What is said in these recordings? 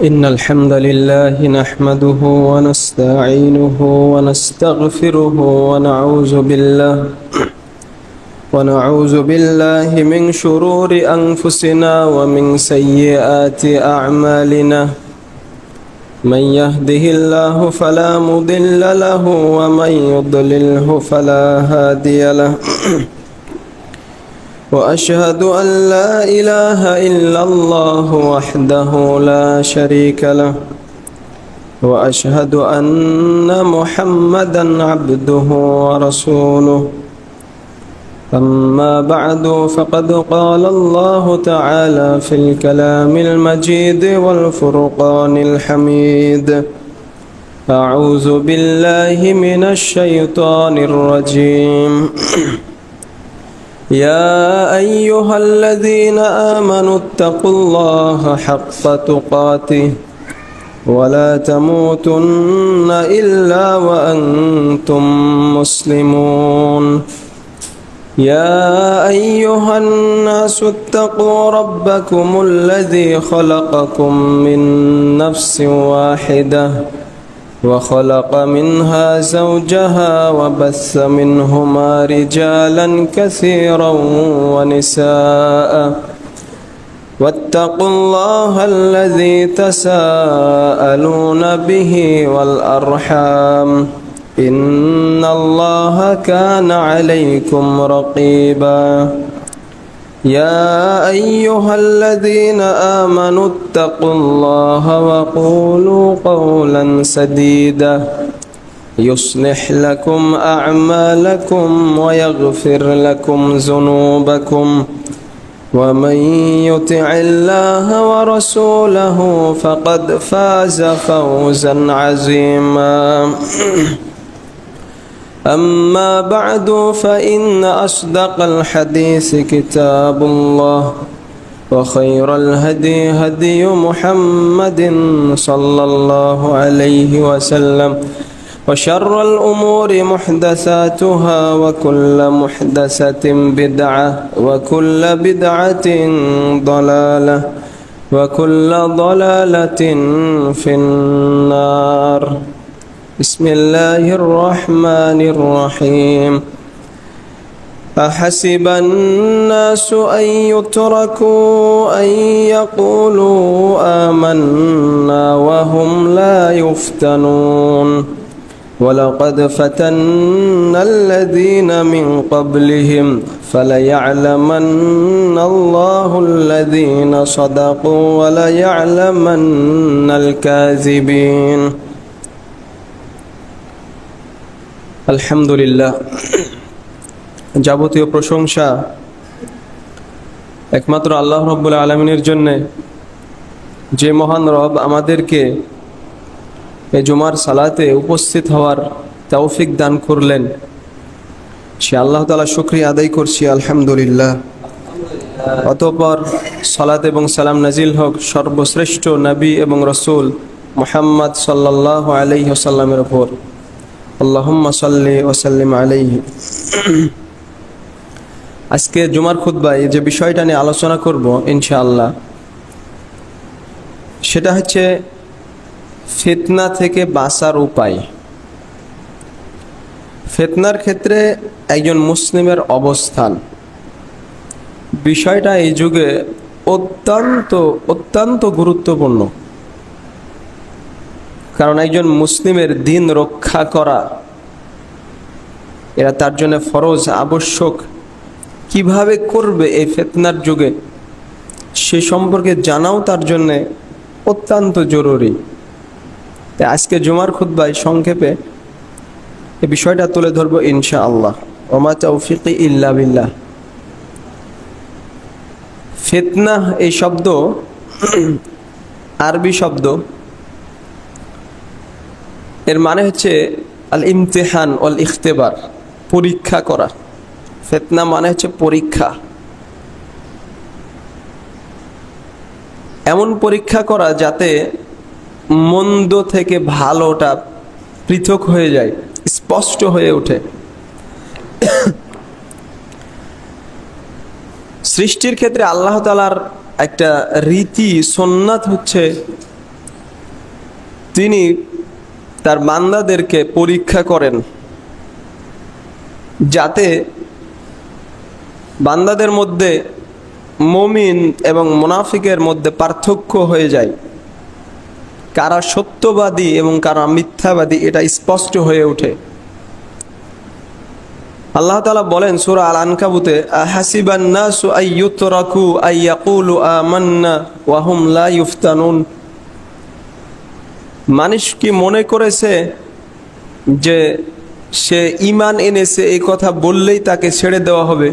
إن الحمد لله نحمده ونستعينه ونستغفره ونعوذ بالله من شرور أنفسنا ومن سيئات أعمالنا. من يهده الله فلا مضل له ومن يضلله فلا هادي له. وأشهد أن لا إله إلا الله وحده لا شريك له، وأشهد أن محمدا عبده ورسوله. أما بعد فقد قال الله تعالى في الكلام المجيد والفرقان الحميد: أعوذ بالله من الشيطان الرجيم. يا أيها الذين آمنوا اتقوا الله حق تقاته ولا تموتن إلا وأنتم مسلمون. يا أيها الناس اتقوا ربكم الذي خلقكم من نفس واحدة وخلق منها زوجها وبث منهما رجالا كثيرا ونساء، واتقوا الله الذي تساءلون به والأرحام، إن الله كان عليكم رقيبا. يا أيها الذين آمنوا اتقوا الله وقولوا قولا سديدا يصلح لكم أعمالكم ويغفر لكم ذنوبكم، ومن يطع الله ورسوله فقد فاز فوزا عظيما. أما بعد فإن أصدق الحديث كتاب الله، وخير الهدي هدي محمد صلى الله عليه وسلم، وشر الأمور محدثاتها، وكل محدثة بدعة، وكل بدعة ضلالة، وكل ضلالة في النار. بسم الله الرحمن الرحيم. أحسب الناس أن يتركوا أن يقولوا آمنا وهم لا يفتنون. ولقد فتنا الذين من قبلهم فليعلمن الله الذين صدقوا وليعلمن الكاذبين। আলহামদুলিল্লাহ, যাবতীয় প্রশংসা একমাত্র আল্লাহ রাব্বুল আলামিনের জন্য, যে মহান রব আমাদেরকে এই জুমার সালাতে উপস্থিত হওয়ার তৌফিক দান করলেন। সে আল্লাহ তাআলা শুকরিয়া আদায় করছি, আলহামদুলিল্লাহ। অতঃপর সালাত এবং সালাম নাজিল হোক সর্বশ্রেষ্ঠ নবী এবং রাসূল মুহাম্মদ সাল্লাল্লাহু আলাইহি ওয়াসাল্লামের উপর। আল্লাহুম্মা সাল্লি ওয়া সাল্লিম আলাইহি। আজকে জুমার খুতবায় যে বিষয়টা নিয়ে আলোচনা করব ইনশাআল্লাহ, সেটা হচ্ছে ফিতনা থেকে বাঁচার উপায়। ফিতনার ক্ষেত্রে একজন মুসলিমের অবস্থান, বিষয়টা এই যুগে অত্যন্ত গুরুত্বপূর্ণ। কারণ একজন মুসলিমের দিন রক্ষা করা এরা তার জন্য ফরজ, আবশ্যক। কিভাবে করবে এই ফিতনার যুগে সে সম্পর্কে জানাও তার জন্য অত্যন্ত জরুরি। তাই আজকে জুমার খুতবায় সংক্ষেপে এই বিষয়টা তুলে ধরবো ইনশাআল্লাহ। ওমা তাওফিকি ইল্লা বিল্লাহ। ফিতনা এই শব্দ আরবি শব্দ, এর মানে হচ্ছে আল ইমতিহান ওয়াল ইখতিবার, পরীক্ষা করা। ফিতনা মানে হচ্ছে পরীক্ষা। এমন পরীক্ষা করা যাতে মন্দ থেকে ভালোটা পৃথক হয়ে যায়, স্পষ্ট হয়ে ওঠে। সৃষ্টির ক্ষেত্রে আল্লাহ তাআলার একটা রীতি সুন্নাত হচ্ছে তিনি তার বান্দাদেরকে পরীক্ষা করেন যাতে বান্দাদের মধ্যে মুমিন এবং মুনাফিকের মধ্যে পার্থক্য হয়ে যায়, কারা সত্যবাদী এবং কারা মিথ্যাবাদী এটা স্পষ্ট হয়ে ওঠে। আল্লাহ তাআলা বলেন সূরা আল আনকাবুতে, আহাসিবান নাসু আইয়ুতরাকু আইয়াকুলু আমান্না ওয়া হুম লা ইফতানুন। মানুষ কি মনে করেছে যে সে ঈমান এনেছে এই কথা বললেই তাকে ছেড়ে দেওয়া হবে,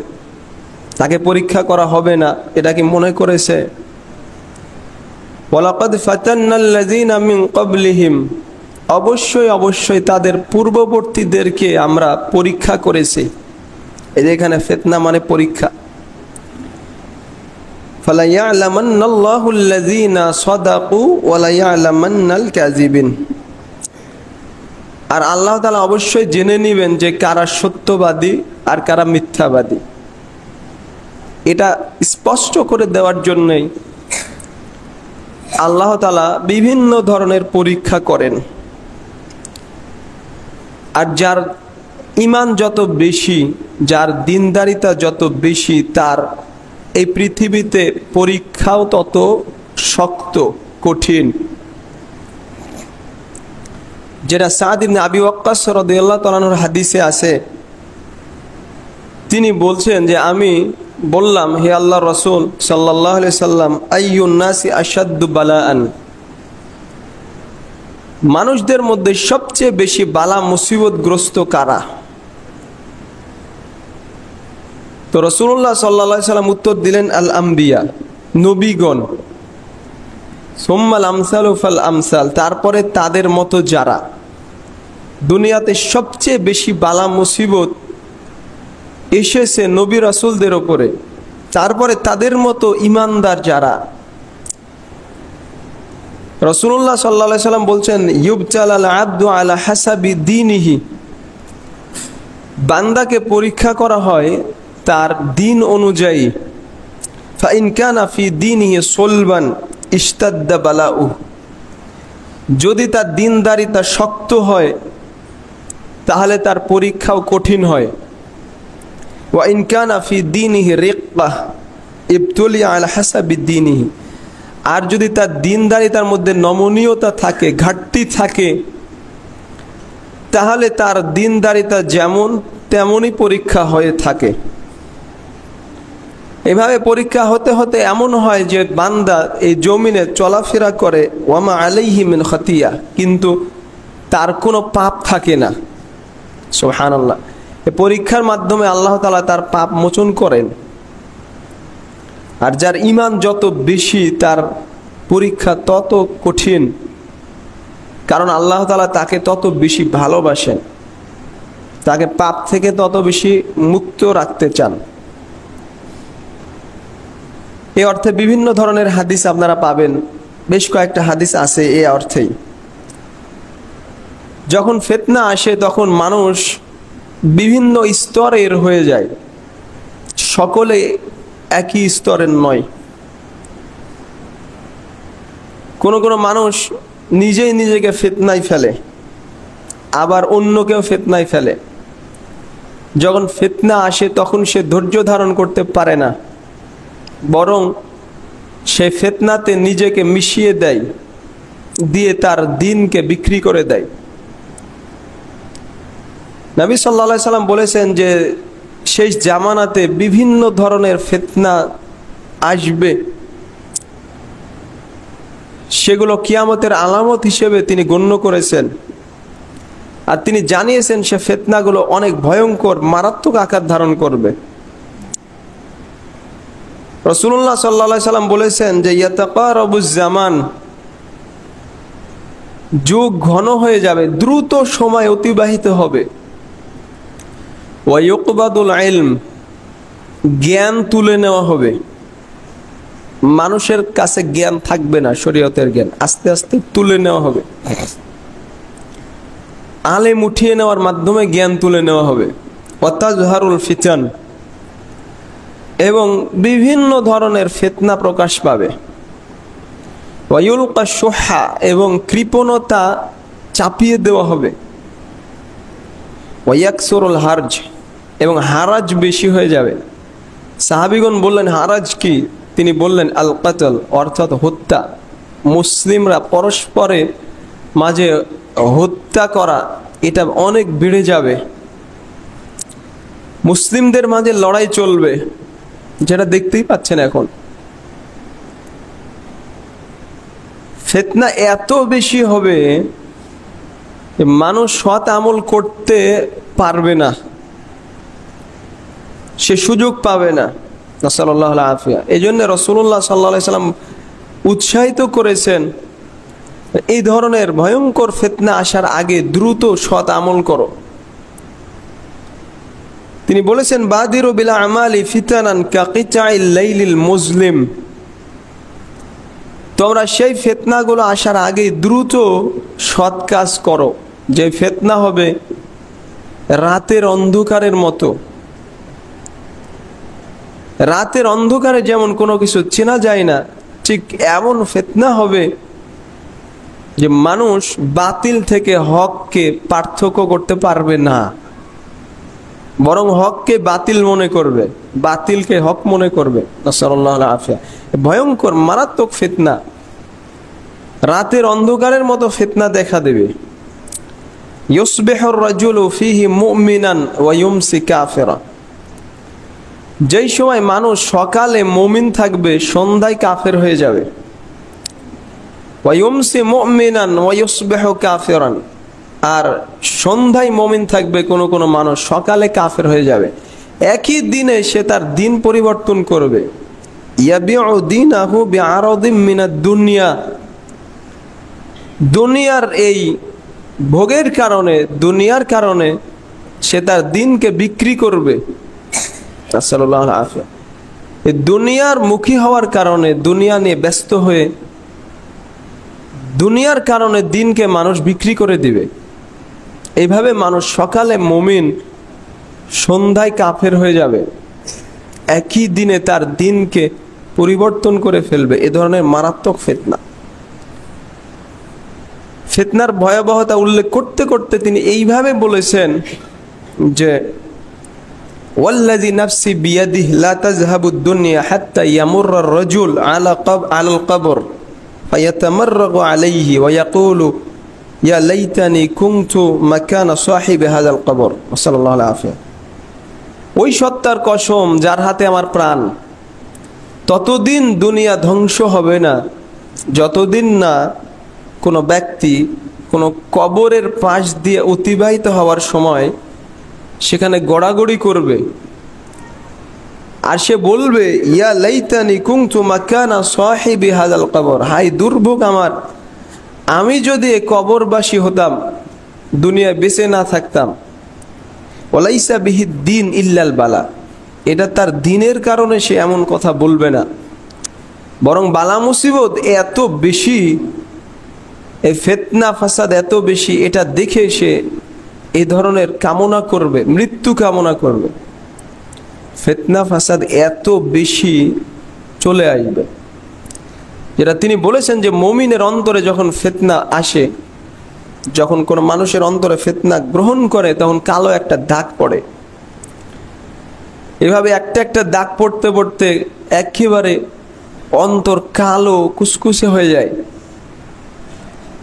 তাকে পরীক্ষা করা হবে না, এটা কি মনে করেছে? ওয়ালাকাদ ফাতান্নাল্লাযীনা মিন ক্বাবলিহিম, অবশ্যই অবশ্যই তাদের পূর্ববর্তীদেরকে আমরা পরীক্ষা করেছি। এই যে এখানে ফিতনা মানে পরীক্ষা। ফালা ইয়ালামান্নাল্লাহুল্লাযীনা সাদাকু ওয়া লা ইয়ালামান্নাল কাযিবিন। আর আল্লাহ তাআলা অবশ্যই জেনে নেবেন যে কারা সত্যবাদী আর কারা মিথ্যাবাদী। এটা স্পষ্ট করে দেওয়ার জন্যই আল্লাহ তাআলা বিভিন্ন ধরনের পরীক্ষা করেন। আর যার ঈমান যত বেশি, যার দিনদারিতা যত বেশি, তার এই পৃথিবীতে পরীক্ষাও তত শক্ত কঠিন। যেটা সাদ ইবনে আবি ওয়াক্কাস রাদিয়াল্লাহু তাআলা আনহুর হাদিসে আছে, তিনি বলছেন যে আমি বললাম, হে আল্লাহর রাসূল সাল্লাল্লাহু আলাইহি সাল্লাম, আইয়ুন নাসি আশাদ্দু বালাআন, মানুষদের মধ্যে সবচেয়ে বেশি বালা মুসিবতগ্রস্ত কারা? তো রাসূলুল্লাহ সাল্লাল্লাহু আলাইহি সাল্লাম উত্তর দিলেন, আল আম্বিয়া, নবীগণ, সুম্মাল আমসালু ফাল আমসাল, তারপরে তাদের মতো যারা। দুনিয়াতে সবচেয়ে বেশি বালা মুসিবত এসেছে নবী রাসূলদের উপরে, তারপরে তাদের মতো ইমানদার যারা। রাসূলুল্লাহ সাল্লাল্লাহু আলাইহি সাল্লাম বলছেন, ইউবতালাল আবদু আলা হাসাবি দীনিহি, বান্দাকে পরীক্ষা করা হয় তার দিন অনুযায়ী। ফাইন কানা ফি দীনিহি সুলবান ইশতাদ্দা বালাউ, যদি তার দিনদারিতা শক্ত হয় তাহলে তার পরীক্ষাও কঠিন হয়। ওয়া ইন কানা ফি দীনিহি রিক্কাহ ইবতুলিয়া আলা হাসাবি দীনিহি, আর যদি তার দিনদারিতার মধ্যে নমনীয়তা থাকে, ঘাটতি থাকে, তাহলে তার দিনদারিতা যেমন তেমনই পরীক্ষা হয়ে থাকে। এভাবে পরীক্ষা হতে হতে এমন হয় যে বান্দা এই জমিনে চলাফেরা করে, ওয়ামা আলাইহি মিন খাতিয়া, কিন্তু তার কোনো পাপ থাকে না। সুবহানাল্লাহ। এই পরীক্ষার মাধ্যমে আল্লাহ তাআলা তার পাপ মোচন করেন। আর যার ঈমান যত বেশি তার পরীক্ষা তত কঠিন, কারণ আল্লাহ তাআলা তাকে তত বেশি ভালোবাসেন, তাকে পাপ থেকে তত বেশি মুক্ত রাখতে চান। এই অর্থে বিভিন্ন ধরনের হাদিস আপনারা পাবেন, বেশ কয়েকটা হাদিস আছে এই অর্থেই। যখন ফিতনা আসে তখন মানুষ বিভিন্ন স্তরের হয়ে যায়, সকলে একই স্তরের নয়। কোনো কোনো মানুষ নিজেই নিজেকে ফিতনায় ফেলে, আবার অন্যকেও ফিতনায় ফেলে। যখন ফিতনা আসে তখন সে ধৈর্য ধারণ করতে পারে না, বরং সে ফিতনাতে নিজেকে মিশিয়ে দেয়, দিয়ে তার দিনকে বিক্রি করে দেয়। নবী সাল্লাল্লাহু আলাইহি সাল্লাম বলেছেন যে শেষ জামানাতে বিভিন্ন ধরনের ফিতনা আসবে, সেগুলো কিয়ামতের আলামত হিসেবে তিনি গণ্য করেছেন। আর তিনি জানিয়েছেন সে ফিতনাগুলো অনেক ভয়ঙ্কর, মারাত্মক আকার ধারণ করবে। রাসূলুল্লাহ সাল্লাল্লাহু আলাইহি সাল্লাম বলেছেন যে ইয়াতাকারাবুজ জামান, যুগ ঘন হয়ে যাবে, দ্রুত সময় অতিবাহিত হবে। ওয়া ইউকবাদুল ইলম, জ্ঞান তুলে নেওয়া হবে। মানুষের কাছে জ্ঞান থাকবে না, শরীয়তের জ্ঞান আস্তে আস্তে তুলে নেওয়া হবে। আলেম উঠিয়ে নেওয়ার মাধ্যমে জ্ঞান তুলে নেওয়া হবে। ওয়া তাজহারুল ফিতান, এবং বিভিন্ন ধরনের ফিতনা প্রকাশ পাবে। ওয়ায়ুলকা শুহা, এবং কৃপণতা চাপিয়ে দেওয়া হবে। ওয়ায়াকসুরুল হারজ, এবং হারাজ বেশি হয়ে যাবে। সাহাবীগণ বললেন, হারাজ কি? তিনি বললেন, আল কাতল, অর্থাৎ হত্যা। মুসলিমরা পরস্পরে মাঝে হত্যা করা, এটা অনেক বেড়ে যাবে। মুসলিমদের মাঝে লড়াই চলবে, যেটা দেখতেই পাচ্ছেন এখন। ফিতনা এত বেশি হবে যে মানুষ সৎ আমল করতে পারবে না, সে সুযোগ পাবে না। নাসাল্লাল্লাহু আল-আফিয়া। এই জন্য রাসূলুল্লাহ সাল্লাল্লাহু আলাইহি সাল্লাম উৎসাহিত করেছেন, এই ধরনের ভয়ঙ্কর ফিতনা আসার আগে দ্রুত সৎ আমল করো। তিনি বলেছেন, বাদিরু বিল আমালি ফিতানান কাকিতাইল লাইলিল মুজলিম, তোমরা সেই ফিতনাগুলো আসার আগে দ্রুত সৎ কাজ করো, যে ফিতনা হবে রাতের অন্ধকারের মতো। রাতের অন্ধকারে যেমন কোনো কিছু চেনা যায় না, ঠিক এমন ফিতনা হবে যে মানুষ বাতিল থেকে হককে পার্থক্য করতে পারবে না, বরং হককে বাতিল মনে করবে, বাতিলকে হক মনে করবে। নাসাল্লাল্লাহু আল-আফিয়া। ভয়ঙ্কর মারাত্মক ফিতনা, রাতের অন্ধকারের মতো ফিতনা দেখা দেবে। ইউসবিহুর রাজুলু ফিহি মুমিনান ওয়া ইউমসি কাফিরা, যেই সময় মানুষ সকালে মুমিন থাকবে, সন্ধ্যায় কাফের হয়ে যাবে। ওয়া ইউমসি মুমিনান ওয়া ইউসবিহু কাফিরান, আর সন্ধ্যায় মুমিন থাকবে কোনো কোনো মানুষ, সকালে কাফের হয়ে যাবে। একই দিনে সে তার দিন পরিবর্তন করবে। ইয়াবিউ দীনাহু বিআরাদিম মিনাদ দুনিয়া, দুনিয়ার এই ভোগের কারণে, দুনিয়ার কারণে সে তার দিনকে বিক্রি করবে। নাসাল্লাল্লাহু আল-আফিয়া। এই দুনিয়ার মুখী হওয়ার কারণে, দুনিয়া নিয়ে ব্যস্ত হয়ে দুনিয়ার কারণে দিনকে মানুষ বিক্রি করে দিবে। এইভাবে মানুষ সকালে মুমিন, সন্ধ্যায় কাফের হয়ে যাবে, একই দিনে তার দিনকে পরিবর্তন করে ফেলবে। এ ধরনের মারাত্মক ফিতনা। ফিতনার ভয়াবহতা উল্লেখ করতে করতে তিনি এইভাবে বলেছেন যে, ওয়াল্লাযী নাফসি বিয়াদিহি লা তাযহাবুদ দুনিয়া হাত্তা ইয়ামুররা আর-রাজুল আলাল কবর ফায়াতামাররাগু আলাইহি ওয়া ইয়াকুলু ইয়া লাইতানি কুনতু মাকানা সাহিবি হাযাল কবর। সাল্লাল্লাহু আলাইহি। ওই সত্তার কসম যার হাতে আমার প্রাণ, ততদিন দুনিয়া ধ্বংস হবে না যতদিন না কোনো ব্যক্তি কোনো কবরের পাশ দিয়ে অতিবাহিত হওয়ার সময় সেখানে গড়াগড়ি করবে, আর সে বলবে, ইয়া লাইতানি কুনতু মাকানা সাহিবি হাযাল কবর, হায় দুর্ভোগ আমার, আমি যদি কবরবাসী হতাম, দুনিয়ায় বেঁচে না থাকতাম। ওয়ালাইসা বিহিদ দ্বীন ইল্লাল বালা, এটা তার দিনের কারণে সে এমন কথা বলবে না, বরং বালা মুসিবত এত বেশি, এই ফিতনা ফাসাদ এত বেশি, এটা দেখে সে এই ধরনের কামনা করবে, মৃত্যু কামনা করবে। ফিতনা ফাসাদ এত বেশি চলে আসবে, যেটা তিনি বলেছেন যে মুমিনের অন্তরে যখন ফিতনা আসে, যখন কোনো মানুষের অন্তরে ফিতনা গ্রহণ করে, তখন কালো একটা দাগ পড়ে। এভাবে একটা একটা দাগ পড়তে পড়তে একেবারে অন্তর কালো কুসকুসে হয়ে যায়।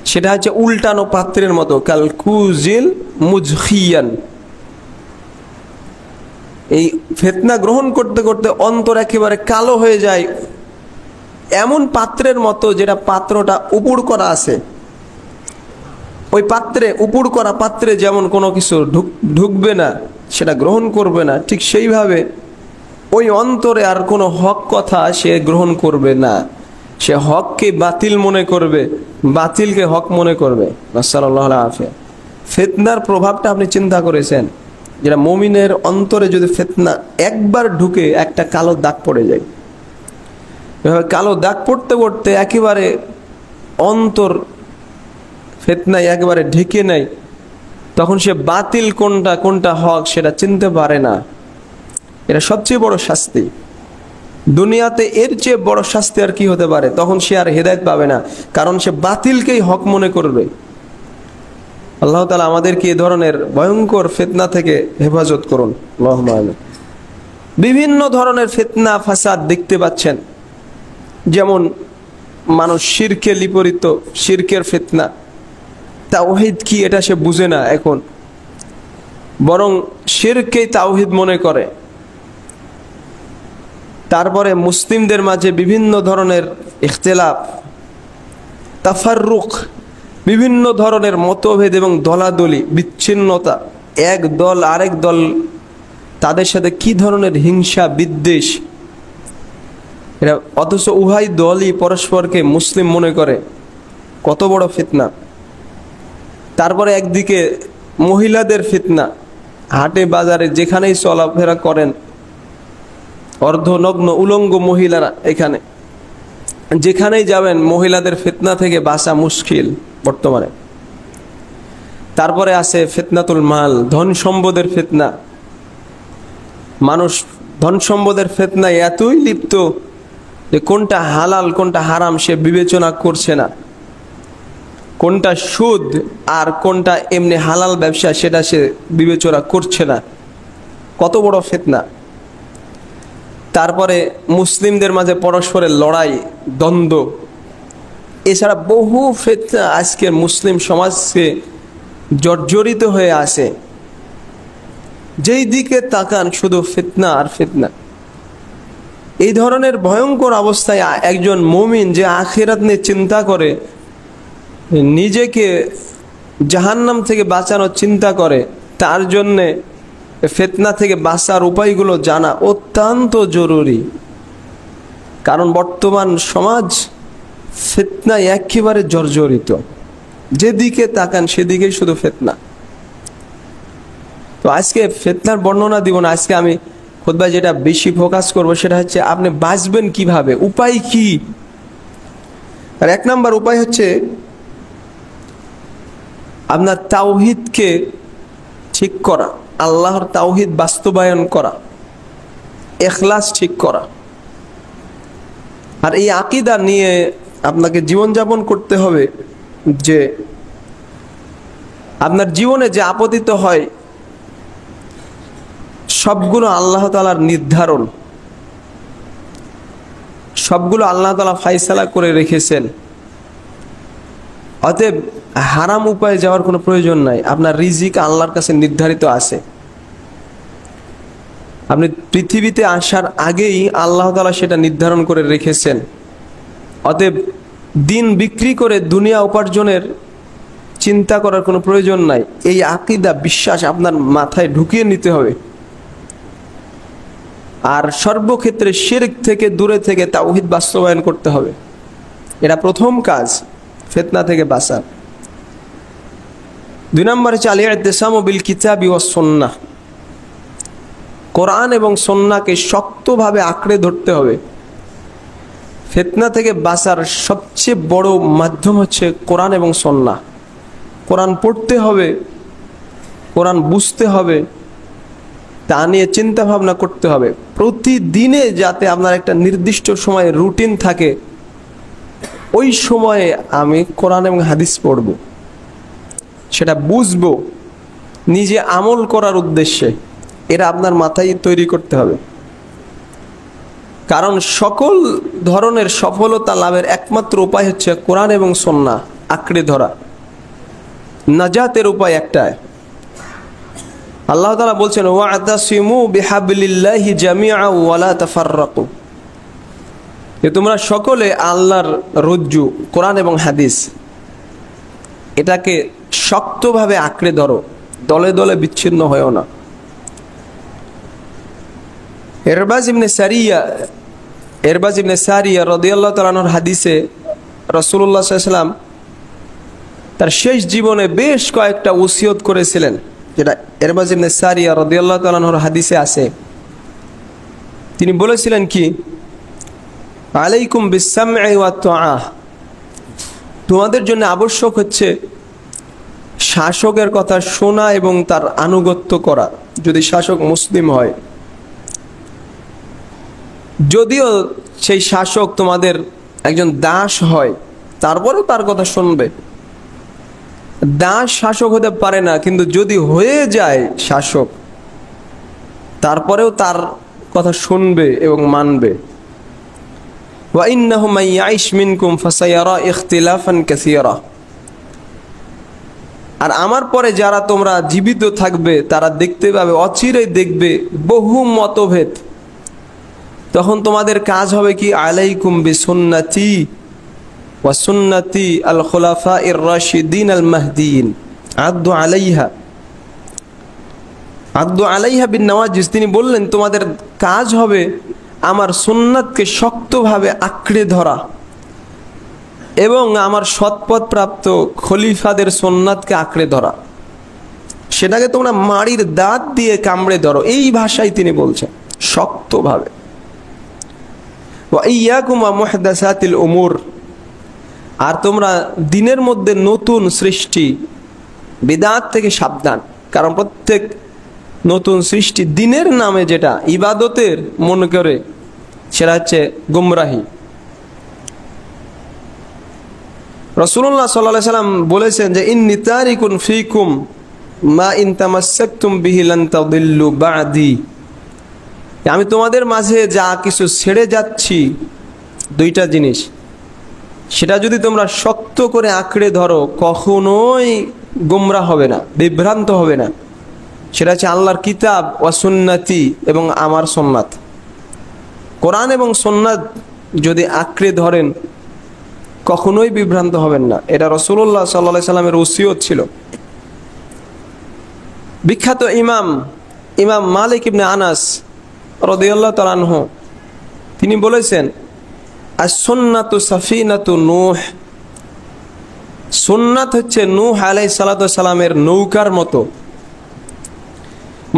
সেটা হচ্ছে উল্টানো পাত্রের মতো, কাল কুজিল মুজখিয়ান। এই ফিতনা গ্রহণ করতে করতে অন্তর একেবারে কালো হয়ে যায়, এমন পাত্রের মতো যেটা পাত্রটা উপুড় করা আছে। ওই পাত্রে, উপুড় করা পাত্রে যেমন কোনো কিছু ঢুকবে না, সেটা গ্রহণ করবে না, ঠিক সেইভাবে ওই অন্তরে আর কোনো হক কথা সে গ্রহণ করবে না। সে হককে বাতিল মনে করবে, বাতিলকে হক মনে করবে। নাসাল্লাল্লাহু আলাইহি। ফিতনার প্রভাবটা আপনি চিন্তা করেছেন, যেটা মুমিনের অন্তরে যদি ফিতনা একবার ঢুকে, একটা কালো দাগ পড়ে যায়। এভাবে কালো দাগ পড়তে পড়তে একেবারে অন্তর ফিতনায় একেবারে ঢেকে নেয়, তখন সে বাতিল কোনটা কোনটা হক সেটা চিনতে পারে না। এটা সবচেয়ে বড় শাস্তি। দুনিয়াতে এর চেয়ে বড় শাস্তি আর কি হতে পারে? তখন সে আর হেদায়েত পাবে না, কারণ সে বাতিলকেই হক মনে করবে। আল্লাহ তাআলা আমাদেরকে এই ধরনের ভয়ঙ্কর ফিতনা থেকে হেফাজত করুন, আল্লাহুম্মা আমিন। বিভিন্ন ধরনের ফিতনা ফাসাদ দেখতে পাচ্ছেন, যেমন মানুষ শিরকে লিপ্ত, শিরকের ফিতনা। তাওহীদ কি এটা সে বুঝে না এখন, বরং শিরকেই তাওহীদ মনে করে। তারপরে মুসলিমদের মাঝে বিভিন্ন ধরনের ইখতিলাফ, তাফাররুক, বিভিন্ন ধরনের মতভেদ এবং দলাদলি, বিচ্ছিন্নতা, এক দল আরেক দল তাদের সাথে কি ধরনের হিংসা বিদ্বেষ, এটা অথচ উভয় দলই পরস্পরকে মুসলিম মনে করে। কত বড় ফিতনা! তারপরে একদিকে মহিলাদের ফিতনা, হাটে বাজারে যেখানেই চলাফেরা করেন অর্ধনগ্ন উলঙ্গ মহিলারা, এখানে যেখানেই যাবেন মহিলাদের ফিতনা থেকে বাঁচা মুশকিল বর্তমানে। তারপরে আছে ফিতনাতুল মাল, ধন সম্পদের ফিতনা। মানুষ ধন সম্পদের ফিতনায় এতই লিপ্ত যে কোনটা হালাল কোনটা হারাম সে বিবেচনা করছে না, কোনটা সুদ আর কোনটা এমনি হালাল ব্যবসা সেটা সে বিবেচনা করছে না। কত বড় ফিতনা! তারপরে মুসলিমদের মাঝে পরস্পরের লড়াই, দ্বন্দ্ব, এছাড়া বহু ফিতনা আজকে মুসলিম সমাজকে জর্জরিত হয়ে আছে। যেই দিকে তাকান শুধু ফিতনা আর ফিতনা। এই ধরনের ভয়ঙ্কর অবস্থায় একজন মুমিন যে আখিরাত নিয়ে চিন্তা করে, নিজেকে জাহান্নাম থেকে বাঁচানোর চিন্তা করে, তার জন্যে ফিতনা থেকে বাঁচার উপায়গুলো জানা অত্যন্ত জরুরি। কারণ বর্তমান সমাজ ফিতনায় একেবারে জর্জরিত, যেদিকে তাকান সেদিকেই শুধু ফিতনা। তো আজকে ফিতনার বর্ণনা দিব না, আজকে আমি খুতবায় যেটা বেশি ফোকাস করব সেটা হচ্ছে আপনি বাঁচবেন কিভাবে, উপায় কি। আর এক নাম্বার উপায় হচ্ছে আপনার তাওহীদকে ঠিক করা, আল্লাহর তাওহীদ বাস্তবায়ন করা, ইখলাস ঠিক করা। আর এই আকীদা নিয়ে আপনাকে জীবনযাপন করতে হবে, যে আপনার জীবনে যে আপতিত হয় সবগুলো আল্লাহ তাআলার নির্ধারণ, সবগুলো আল্লাহ তাআলা ফায়সালা করে রেখেছেন। অতএব হারাম উপায়ে যাওয়ার কোনো প্রয়োজন নাই। আপনার রিজিক আল্লাহর কাছে নির্ধারিত আছে। আপনি পৃথিবীতে আসার আগেই আল্লাহ তাআলা সেটা নির্ধারণ করে রেখেছেন। অতএব দিন বিক্রি করে দুনিয়া উপার্জনের চিন্তা করার কোনো প্রয়োজন নাই। এই আকীদা বিশ্বাস আপনার মাথায় ঢুকিয়ে নিতে হবে। আর সর্বক্ষেত্রে শিরক থেকে দূরে থেকে তাওহীদ বাস্তবায়ন করতে হবে। এটা প্রথম কাজ ফিতনা থেকে বাঁচা। 2 নম্বর হচ্ছে আল-ইতিসামু বিল কিতাবি ওয়াস সুন্নাহ, কোরআন এবং সুন্নাহকে শক্তভাবে আঁকড়ে ধরতে হবে। ফিতনা থেকে বাঁচার সবচেয়ে বড় মাধ্যম হচ্ছে কোরআন এবং সুন্নাহ। কোরআন পড়তে হবে, কোরআন বুঝতে হবে, তা নিয়ে চিন্তা ভাবনা করতে হবে। প্রতিদিনে যাতে আপনার একটা নির্দিষ্ট সময়ে রুটিন থাকে, ওই সময়ে আমি কোরআন এবং হাদিস পড়ব, সেটা বুঝবো, নিজে আমল করার উদ্দেশ্যে। এটা আপনার মাথায় তৈরি করতে হবে। কারণ সকল ধরনের সফলতা লাভের একমাত্র উপায় হচ্ছে কোরআন এবং সুন্নাহ আঁকড়ে ধরা। নাজাতের উপায় একটাই। আল্লাহ তাআলা বলছেন ওয়া'তাসিমু বিহাবলিল্লাহি জামিআ ওয়া লা তাফাররাকু, যে তোমরা সকলে আল্লাহর রজ্জু কোরআন এবং হাদিস এটাকে শক্তভাবে আঁকড়ে ধরো, দলে দলে বিচ্ছিন্ন হয়ো না। ইরবাজ ইবনে সারিয়া রাদিয়াল্লাহু তাআলা আনহুর হাদিসে রাসূলুল্লাহ সাল্লাল্লাহু আলাইহি ওয়াসাল্লাম তার শেষ জীবনে বেশ কয়েকটা ওসিয়ত করেছিলেন, যেটা ইরবাজ ইবনে সারিয়া রাদিয়াল্লাহু তাআলা আনহুর হাদিসে আছে। তিনি বলেছিলেন কি, আলাইকুম বিস-সাম'i ওয়াত তাআহ, তোমাদের জন্য আবশ্যক হচ্ছে শাসকের কথা শোনা এবং তার আনুগত্য করা, যদি শাসক মুসলিম হয়। যদিও সেই শাসক তোমাদের একজন দাস হয়, তারপরেও তার কথা শুনবে। দাস শাসক হতে পারে না, কিন্তু যদি হয়ে যায় শাসক, তারপরেও তার কথা শুনবে এবং মানবে। ওয়া ইন্নাহু মান ইয়াইশ মিনকুম ফাসায়ারা ইখতিলাফান কাসীরা। আর আমার পরে যারা তোমরা জীবিত থাকবে তারা দেখতে পাবে, অচিরেই দেখবে বহু মতভেদ। তখন তোমাদের কাজ হবে কি, আলাইকুম বিসুন্নতি ওয়া সুন্নতি আল খুলাফাইর রাশিদিন আল মাহদিয়িন আদু আলাইহা বিন নওয়াজিজ। তিনি বললেন তোমাদের কাজ হবে আমার সুন্নাতকে শক্তভাবে আঁকড়ে ধরা এবং আমার সৎপথ প্রাপ্ত খলিফাদের সুন্নাতকে আঁকড়ে ধরা, সেটাকে তোমরা মাড়ির দাঁত দিয়ে কামড়ে ধরো। এই ভাষায় তিনি বলছেন শক্তভাবে। ওয়া ইয়াকুম ওয়া মুহদাসাতিল উমুর। আর তোমরা দিনের মধ্যে নতুন সৃষ্টি বিদআত থেকে সাবধান, কারণ প্রত্যেক নতুন সৃষ্টি দিনের নামে যেটা ইবাদতের মনে করে সেটা হচ্ছে গুমরাহি। রাসূলুল্লাহ সাল্লাল্লাহু আলাইহি সাল্লাম বলেছেন যে ইন্নী তারিকুন ফীকুম মা ইন তামাসসাকতুম বিহি লান তাদিল্লু বা'দি। আমি তোমাদের মাঝে যা কিছু ছেড়ে যাচ্ছি, দুইটা জিনিস, সেটা যদি তোমরা শক্ত করে আঁকড়ে ধরো কখনোই গুমরাহ হবে না, বিভ্রান্ত হবে না। সেটা হচ্ছে আল্লাহর কিতাব ওয়া সুন্নতি এবং আমার সুন্নাত। কোরআন এবং সুন্নাত যদি আঁকড়ে ধরেন কখনোই বিভ্রান্ত হবেন না। এটা রাসূলুল্লাহ সাল্লাল্লাহু আলাইহি সাল্লামের ওসিয়ত ছিল। বিখ্যাত ইমাম মালিক ইবনে আনাস রাদিয়াল্লাহু তাআলা আনহু তিনি বলেছেন, আস-সুন্নাতু সাফিনাতু নূহ। সুন্নাত হচ্ছে নূহ আলাইহিস সালাতু ওয়াস সালামের নৌকার মতো।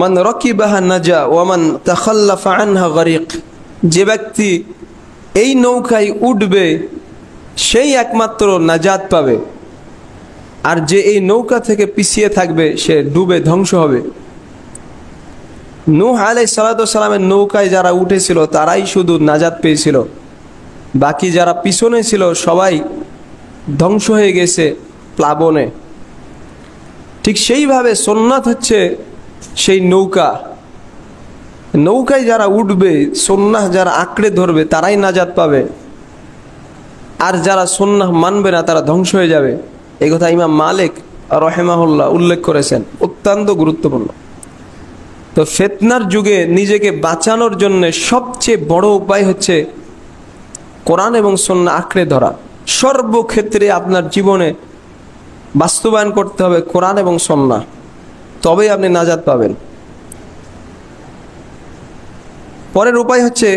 মান রাকিবাহা নাজা ওয়া মান তাখাল্লাফা আনহা গরিক। যে ব্যক্তি এই নৌকায় উঠবে সেই একমাত্র নাজাত পাবে, আর যে এই নৌকা থেকে পিছিয়ে থাকবে সে ডুবে ধ্বংস হবে। নূহ আলাইহিস সালাতু ওয়াস সালামের নৌকায় যারা উঠেছিল তারাই শুধু নাজাত পেয়েছিল, বাকি যারা পিছনে ছিল সবাই ধ্বংস হয়ে গেছে প্লাবনে। ঠিক সেইভাবে সুন্নাত হচ্ছে সেই নৌকায় যারা উঠবে, সুন্নাহ যারা আঁকড়ে ধরবে তারাই নাজাত পাবে, আর যারা সুন্নাহ মানবে না তারা ধ্বংস হয়ে যাবে। এই কথা ইমাম মালিক রাহিমাহুল্লাহ উল্লেখ করেছেন, অত্যন্ত গুরুত্বপূর্ণ। তো ফিতনার যুগে নিজেকে বাঁচানোর জন্য সবচেয়ে বড় উপায় হচ্ছে কোরআন এবং সুন্নাহ আঁকড়ে ধরা। সর্বক্ষেত্রে আপনার জীবনে বাস্তবায়ন করতে হবে কোরআন এবং সুন্নাহ, তবেই আপনি নাজাত পাবেন। পরের উপায় হচ্ছে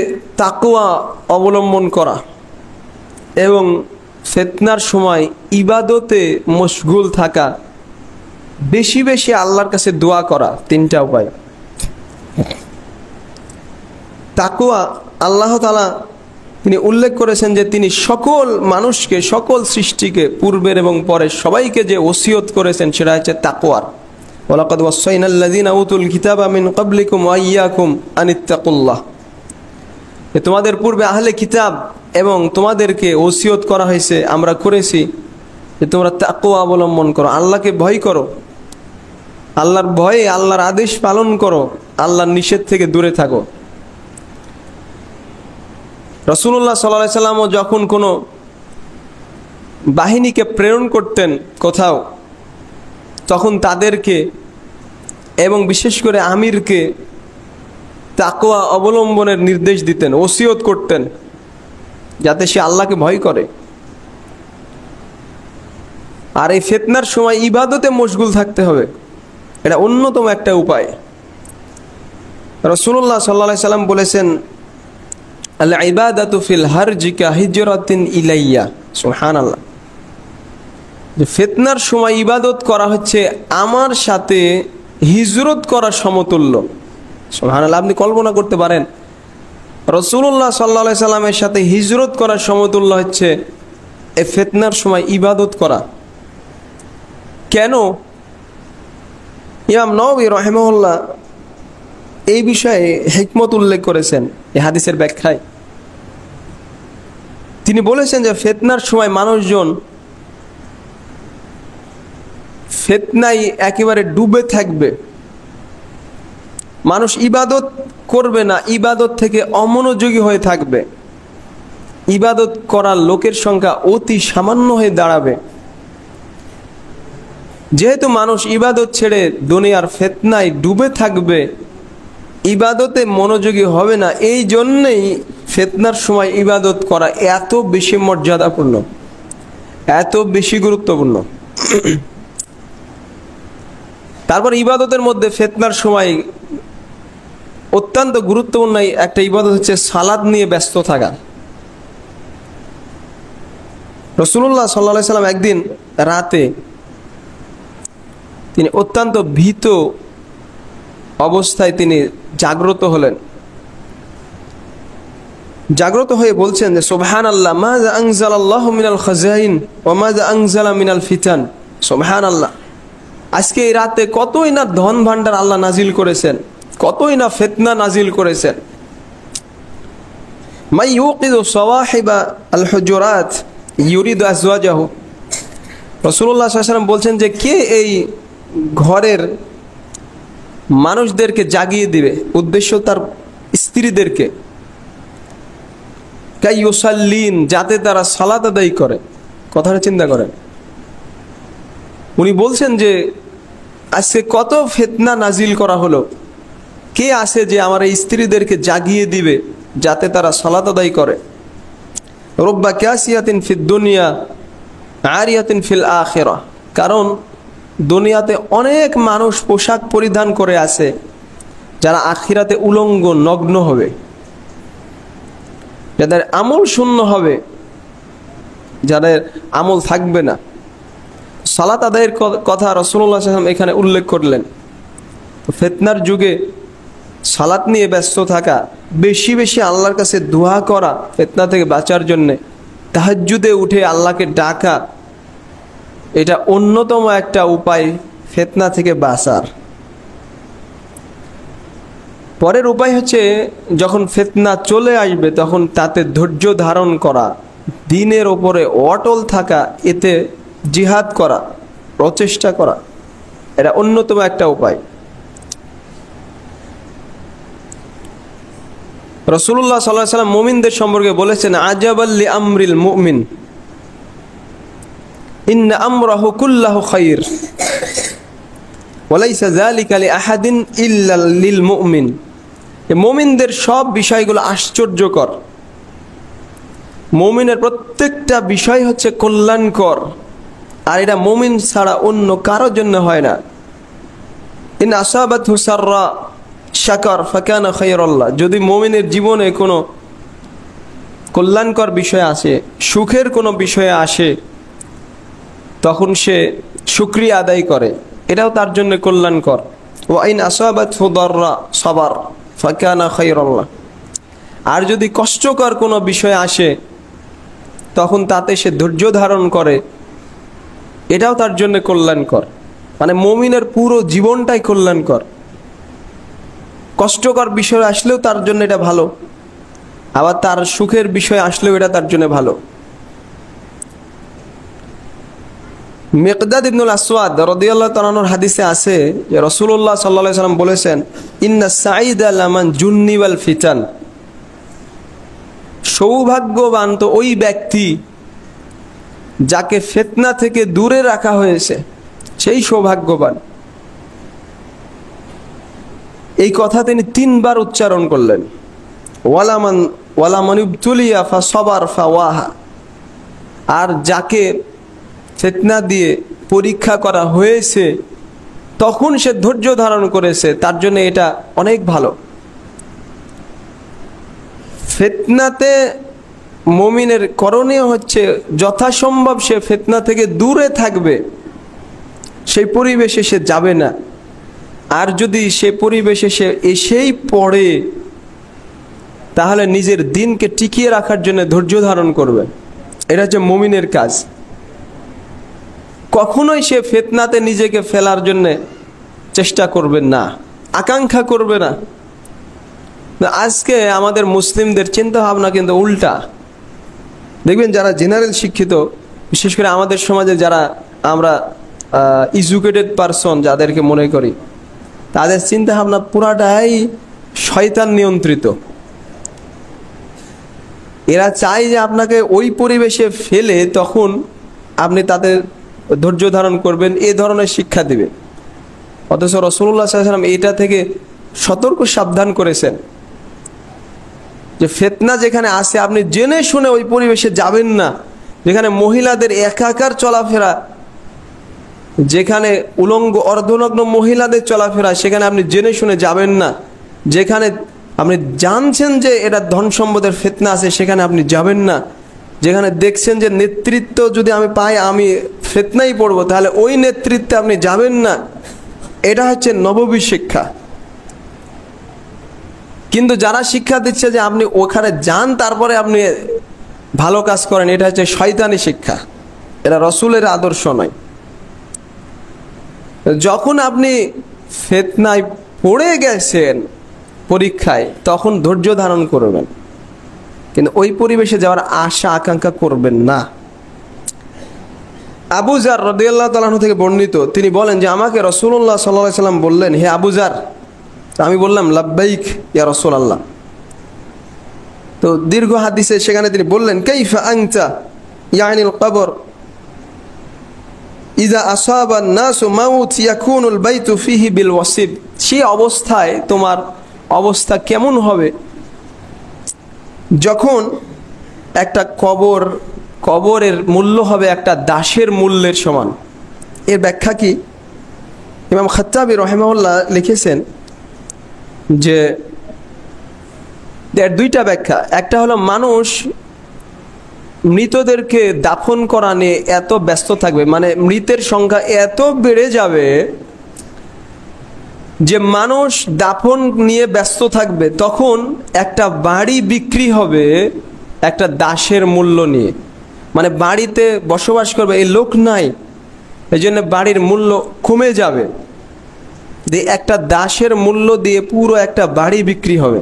তাকওয়া অবলম্বন করা এবং ফিতনার সময় ইবাদতে মশগুল থাকা, বেশি বেশি আল্লাহর কাছে দোয়া করা। তিনটা উপায়। তাকওয়া আল্লাহ তাআলা তিনি উল্লেখ করেছেন যে তিনি সকল মানুষকে, সকল সৃষ্টিকে, পূর্বের এবং পরের সবাইকে যে ওসিয়ত করেছেন সেটা হচ্ছে তাকওয়ার। ওয়ালাকাদ ওয়াসাইনাল লাযিনা উতুল কিতাবা মিন ক্বাবলিকুম ওয়া ইয়্যাকুম আনিত্তাকুল্লাহ। তোমাদের পূর্বে আহলে কিতাব এবং তোমাদেরকে ওসিয়ত করা হয়েছে, আমরা করেছি যে তোমরা তাকওয়া অবলম্বন করো, আল্লাহকে ভয় করো, আল্লাহর ভয়ে আল্লাহর আদেশ পালন করো, আল্লাহর নিষেধ থেকে দূরে থাকো। রাসূলুল্লাহ সাল্লাল্লাহু আলাইহি সাল্লাম যখন কোনো বাহিনীকে প্রেরণ করতেন কোথাও, তখন তাদেরকে এবং বিশেষ করে আমিরকে তাকওয়া অবলম্বনের নির্দেশ দিতেন, ওসিয়ত করতেন, যাতে সে আল্লাহকে ভয় করে। আর এই ফিতনার সময় ইবাদতে মশগুল থাকতে হবে, এটা অন্যতম একটা উপায়। রাসূলুল্লাহ সাল্লাল্লাহু আলাইহি সাল্লাম বলেছেন, আল ইবাদাতু ফিল হারজি কা হিজরাতিন ইলাইয়া। সুবহানাল্লাহ। যে ফিতনার সময় ইবাদত করা হচ্ছে আমার সাথে হিজরত করার সমতুল্য। সুবহানাল্লাহ। আপনি কল্পনা করতে পারেন রাসূলুল্লাহ সাল্লাল্লাহু আলাইহি সাল্লামের সাথে হিজরত করার সমতুল্য হচ্ছে এই ফিতনার সময় ইবাদত করা। কেন? ইমাম নববী রাহিমাহুল্লাহ এই বিষয়ে হিকমত উল্লেখ করেছেন এই হাদিসের ব্যাখ্যায়। তিনি বলেছেন যে ফিতনার সময় মানুষজন ফিতনায় একেবারে ডুবে থাকবে, মানুষ ইবাদত করবে না, ইবাদত থেকে অমনোযোগী হয়ে থাকবে, ইবাদত করার লোকের সংখ্যা অতি সামান্য হয়ে দাঁড়াবে। যেহেতু মানুষ ইবাদত ছেড়ে দুনিয়ার ফিতনায় ডুবে থাকবে, ইবাদতে মনোযোগী হবে না, এই জন্যেই ফিতনার সময় ইবাদত করা এত বেশি মর্যাদাপূর্ণ, এত বেশি গুরুত্বপূর্ণ। তারপর ইবাদতের মধ্যে ফিতনার সময় অত্যন্ত গুরুত্বপূর্ণ একটা ইবাদত হচ্ছে সালাত নিয়ে ব্যস্ত থাকা। রাসূলুল্লাহ সাল্লাল্লাহু আলাইহি সাল্লাম একদিন রাতে তিনি অত্যন্ত ভীত অবস্থায় তিনি জাগ্রত হলেন। জাগ্রত হয়ে বলছেন যে সুবহানাল্লাহ, মাযা আনজালাল্লাহু মিনাল খাযাইন ওয়া মাযা আনজালা মিনাল ফিতান। সুবহানাল্লাহ, আজকে এই রাতে কতই না ধন ভান্ডার আল্লাহ নাজিল করেছেন, কতই না ফিতনা নাজিল করেছেন। মাই ইউকিযু সাওয়াহিবা আল হুজুরাত ইউরিদু আজওয়াজাহু। রাসূলুল্লাহ সাল্লাল্লাহু আলাইহি ওয়াসাল্লাম বলছেন যে কে এই ঘরের মানুষদেরকে জাগিয়ে দিবে, উদ্দেশ্য তার স্ত্রীদেরকে, কাইয়ুসাল্লিন, যাতে তারা সালাত আদায় করে। কথাটা চিন্তা করেন, উনি বলছেন যে আজকে কত ফিতনা নাজিল করা হলো, কে আছে যে আমার এই স্ত্রীদেরকে জাগিয়ে দিবে যাতে তারা সালাত আদায় করে। রব্বা কাসিয়াতিন ফিদ দুনিয়া আরিয়াতিন ফিল আখিরাহ। কারণ দুনিয়াতে অনেক মানুষ পোশাক পরিধান করে আছে যারা আখিরাতে উলঙ্গ নগ্ন হবে, যাদের আমল শূন্য হবে, যাদের আমল থাকবে না। সালাত আদায়ের কথা রাসূলুল্লাহ সাল্লাল্লাহু আলাইহি ওয়াসাল্লাম এখানে উল্লেখ করলেন। ফিতনার যুগে সালাত নিয়ে ব্যস্ত থাকা, বেশি বেশি আল্লাহর কাছে দোয়া করা ফিতনা থেকে বাঁচার জন্যে, তাহাজ্জুদে উঠে আল্লাহকে ডাকা, এটা অন্যতম একটা উপায় ফিতনা থেকে বাঁচার। পরের উপায় হচ্ছে যখন ফিতনা চলে আসবে তখন তাতে ধৈর্য ধারণ করা, দ্বীনের ওপরে অটল থাকা, এতে জিহাদ করা, প্রচেষ্টা করা, এটা অন্যতম একটা উপায়। রাসূলুল্লাহ সাল্লাল্লাহু আলাইহি ওয়াসাল্লাম মুমিনদের সম্পর্কে বলেছেন, আজাবাল লিআমরিল মুমিন ইন্না আমরাহু কুল্লাহু খায়র ওয়া লাইসা যালিকা লিআহাদিন ইল্লা লিল মুমিন। মুমিনদের সব বিষয়গুলো আশ্চর্যকর, মুমিনের প্রত্যেকটা বিষয় হচ্ছে কল্যাণকর, আর এটা মুমিন ছাড়া অন্য কারোর জন্য হয় না। ইন আসাবাতহু সাররা শাকার ফাকানা খায়রাল্লাহ। যদি মুমিনের জীবনে কোনো কল্যাণকর বিষয় আসে, সুখের কোনো বিষয় আসে, তখন সে শুকরিয়া আদায় করে, এটাও তার জন্য কল্যাণকর। ওয়া ইন আসাবাতহু দাররা সাবার ফাকানা খায়রাল্লাহ। আর যদি কষ্টকর কোনো বিষয় আসে তখন তাতে সে ধৈর্য ধারণ করে, এটাও তার জন্য কল্যাণকর। মানে মুমিনের পুরো জীবনটাই কল্যাণকর। কষ্টকর বিষয় আসলেও তার জন্য এটা ভালো, আবার তার সুখের বিষয় আসলেও এটা তার জন্য ভালো। মিকদাদ ইবনুল আসওয়াদ রাদিয়াল্লাহু তাআলা আনহুর হাদিসে আছে যে রাসূলুল্লাহ সাল্লাল্লাহু আলাইহি ওয়াসাল্লাম বলেছেন, ইন্না সাঈদা লামান জুন্নিবাল ফিতান। সৌভাগ্যবান তো ওই ব্যক্তি যাকে ফিতনা থেকে দূরে রাখা হয়েছে, সেই সৌভাগ্যবান। এই কথা তিনি 3 বার উচ্চারণ করলেন। ওয়ালামান ইবতুলিয়া ফাসাবার ফাওয়াহা। আর যাকে ফিতনা দিয়ে পরীক্ষা করা হয়েছে তখন সে ধৈর্য ধারণ করেছে, তার জন্য এটা অনেক ভালো। ফিতনাতে মুমিনের করণীয় হচ্ছে যথাসম্ভব সে ফিতনা থেকে দূরে থাকবে, সেই পরিবেশে সে যাবে না। আর যদি সে পরিবেশে সে এসেই পড়ে তাহলে নিজের দিনকে টিকিয়ে রাখার জন্য ধৈর্য ধারণ করবে। এটা হচ্ছে মুমিনের কাজ। কখনোই সে ফিতনাতে নিজেকে ফেলার জন্য চেষ্টা করবে না, আকাঙ্ক্ষা করবে না। আজকে আমাদের মুসলিমদের চিন্তা ভাবনা কিন্তু উল্টা। দেখবেন যারা জেনারেল শিক্ষিত, বিশেষ করে আমাদের সমাজে যারা আমরা এডুকেটেড পারসন যাদেরকে মনে করি, তাদের চিন্তা ভাবনা পুরাটাই শয়তান নিয়ন্ত্রিত। এরা চায় যে আপনাকে ওই পরিবেশে ফেলে তখন আপনি তাদের ধৈর্য ধারণ করবেন, এ ধরনের শিক্ষা দিবে। অথচ রাসূলুল্লাহ সাল্লাল্লাহু আলাইহি ওয়াসাল্লাম এটা থেকে সতর্ক সাবধান করেছেন যে ফিতনা যেখানে আসে আপনি জেনে শুনে ওই পরিবেশে যাবেন না। যেখানে মহিলাদের একাকার চলাফেরা, যেখানে উলঙ্গ অর্ধনগ্ন মহিলাদের চলাফেরা, সেখানে আপনি জেনে শুনে যাবেন না। যেখানে আপনি জানছেন যে এটা ধন সম্পদের ফিতনা আছে, সেখানে আপনি যাবেন না। যেখানে দেখছেন যে নেতৃত্ব যদি আমি পাই আমি ফিতনাই পড়বো, তাহলে ওই নেতৃত্বে আপনি যাবেন না। এটা হচ্ছে নববী শিক্ষা। কিন্তু যারা শিক্ষা দিচ্ছে যে আপনি ওখানে যান তারপরে আপনি ভালো কাজ করেন, এটা হচ্ছে শয়তানি শিক্ষা, এটা রসুলের আদর্শ নয়। যখন আপনি ফিতনায় পড়ে গেছেন পরীক্ষায়, তখন ধৈর্য ধারণ করবেন, কিন্তু ওই পরিবেশে যাওয়ার আশা আকাঙ্ক্ষা করবেন না। আবু যার রাদিয়াল্লাহু তাআলা আনহু থেকে বর্ণিত, তিনি বলেন যে আমাকে রাসূলুল্লাহ সাল্লাল্লাহু আলাইহি সাল্লাম বললেন, হে আবু যার। আমি বললাম লাব্বাইক ইয়া রাসূলুল্লাহ। তো দীর্ঘ হাদিসে সেখানে তিনি বললেন কাইফা আনতা ইয়ানিল কবর ইযা আসাবা নাসু মাউত ইয়াকুনুল বাইতু ফিহি বিল ওয়াসিব। সেই অবস্থায় তোমার অবস্থা কেমন হবে যখন একটা কবরের মূল্য হবে একটা দাসের মূল্যের সমান। এর ব্যাখ্যা কি? ইমাম খাত্তাবী রাহিমাহুল্লাহ লিখেছেন যে এর দুইটা ব্যাখ্যা। একটা হলো মানুষ মৃতদেরকে দাফন করা নিয়ে এত ব্যস্ত থাকবে, মানে মৃতের সংখ্যা এত বেড়ে যাবে যে মানুষ দাফন নিয়ে ব্যস্ত থাকবে, তখন একটা বাড়ি বিক্রি হবে একটা দাসের মূল্য নিয়ে। মানে বাড়িতে বসবাস করবে এই লোক নাই, এই জন্য বাড়ির মূল্য কমে যাবে, দিয়ে একটা দাসের মূল্য দিয়ে পুরো একটা বাড়ি বিক্রি হবে।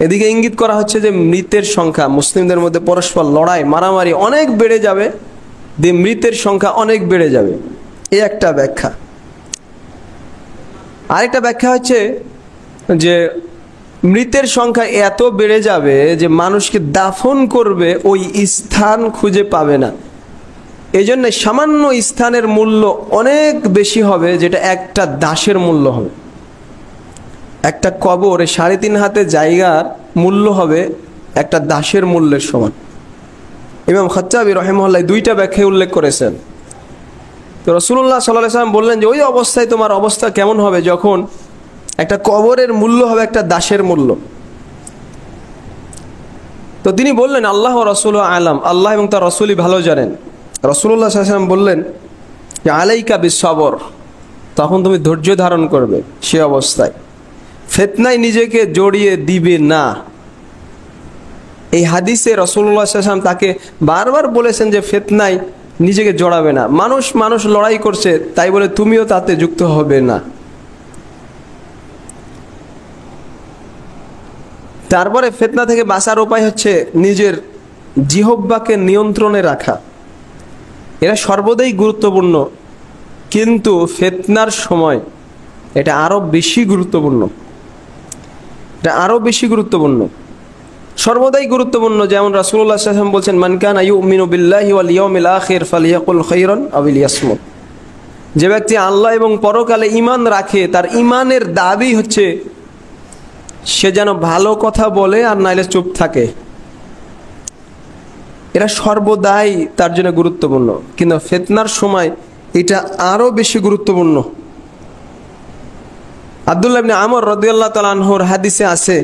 এদিকে ইঙ্গিত করা হচ্ছে যে মৃতের সংখ্যা, মুসলিমদের মধ্যে পরস্পর লড়াই মারামারি অনেক বেড়ে যাবে, দিয়ে মৃতের সংখ্যা অনেক বেড়ে যাবে। এই একটা ব্যাখ্যা। আরেকটা ব্যাখ্যা হচ্ছে যে মৃতের সংখ্যা এত বেড়ে যাবে যে মানুষকে দাফন করবে ওই স্থান খুঁজে পাবে না। এই জন্য সামান্য স্থানের মূল্য অনেক বেশি হবে, যেটা একটা দাসের মূল্য হবে। একটা কবর 3.5 হাতে জায়গার মূল্য হবে একটা দাসের মূল্যের সমান। ইমাম খাত্তাবী রাহিমাহুল্লাহ দুইটা ব্যাখ্যা উল্লেখ করেছেন। তো রাসূলুল্লাহ সাল্লাল্লাহু আলাইহি ওয়াসাল্লাম বললেন যে ওই অবস্থায় তোমার অবস্থা কেমন হবে যখন একটা কবরের মূল্য হবে একটা দাসের মূল্য। তো তিনি বললেন আল্লাহ ওয়া রাসূলুহু আ'লাম, আল্লাহ এবং তার রাসূলই ভালো জানেন। রাসূলুল্লাহ সাল্লাল্লাহু আলাইহি ওয়াসাল্লাম বললেন যে আলাইকা বিসবর, তখন তুমি ধৈর্য ধারণ করবে সে অবস্থায়। ফিতনায় নিজেকে জড়িয়ে দিবে না। এই হাদিসে রাসূলুল্লাহ সাল্লাল্লাহু আলাইহি ওয়াসাল্লাম তাকে বারবার বলেছেন যে ফিতনায় নিজেকে জড়াবে না। মানুষ লড়াই করছে তাই বলে তুমিও তাতে যুক্ত হবে না। তারপরে ফিতনা থেকে বাঁচার উপায় হচ্ছে নিজের জিহ্বাকে নিয়ন্ত্রণে রাখা। এটা সর্বদাই গুরুত্বপূর্ণ, কিন্তু ফিতনার সময় এটা আরো বেশি গুরুত্বপূর্ণ। সর্বদাই গুরুত্বপূর্ণ। যেমন রাসূলুল্লাহ সাল্লাল্লাহু আলাইহি ওয়াসাল্লাম বলেছেন মান কানা ইউমিনু বিল্লাহি ওয়াল ইয়াউমিল আখির ফালিয়াকুল খায়রান আও লিয়াসমুত। যে ব্যক্তি আল্লাহ এবং পরকালে ঈমান রাখে, তার ঈমানের দাবি হচ্ছে সে যেন ভালো কথা বলে আর নাইলে চুপ থাকে। এটা সর্বদাই তার জন্য গুরুত্বপূর্ণ, কিন্তু ফিতনার সময় এটা আরো বেশি গুরুত্বপূর্ণ। আব্দুল্লাহ ইবনে আমর রাদিয়াল্লাহু তাআলা আনহুর হাদিসে আছে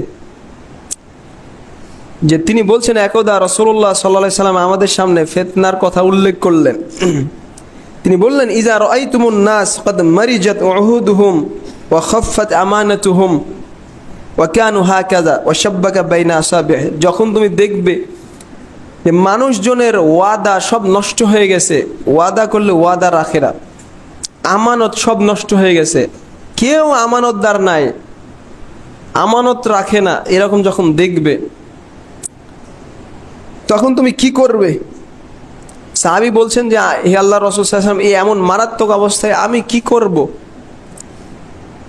যে তিনি বলছেন একদা রাসূলুল্লাহ সাল্লাল্লাহু আলাইহি সাল্লাম আমাদের সামনে ফিতনার কথা উল্লেখ করলেন। তিনি বললেন ইজা রাআইতুমুন নাস ক্বাদ মারিজাত উহুদুহুম ওয়া খাফফাত আমানাতুহুম ওয়া কানু হাকাযা ওয়া শাব্বাকা বাইনা আসাবিহ। যখন তুমি দেখবে যে মানুষজনের ওয়াদা সব নষ্ট হয়ে গেছে, ওয়াদা করলে ওয়াদা রাখে না, আমানত সব নষ্ট হয়ে গেছে, কেউ আমানতদার নাই, আমানত রাখে না, এরকম যখন দেখবে তখন তুমি কি করবে? সাহাবী বলছেন যে হে আল্লাহর রাসূল সাল্লাল্লাহু আলাইহি ওয়াসাল্লাম, এই এমন মারাত্মক অবস্থায় আমি কি করব?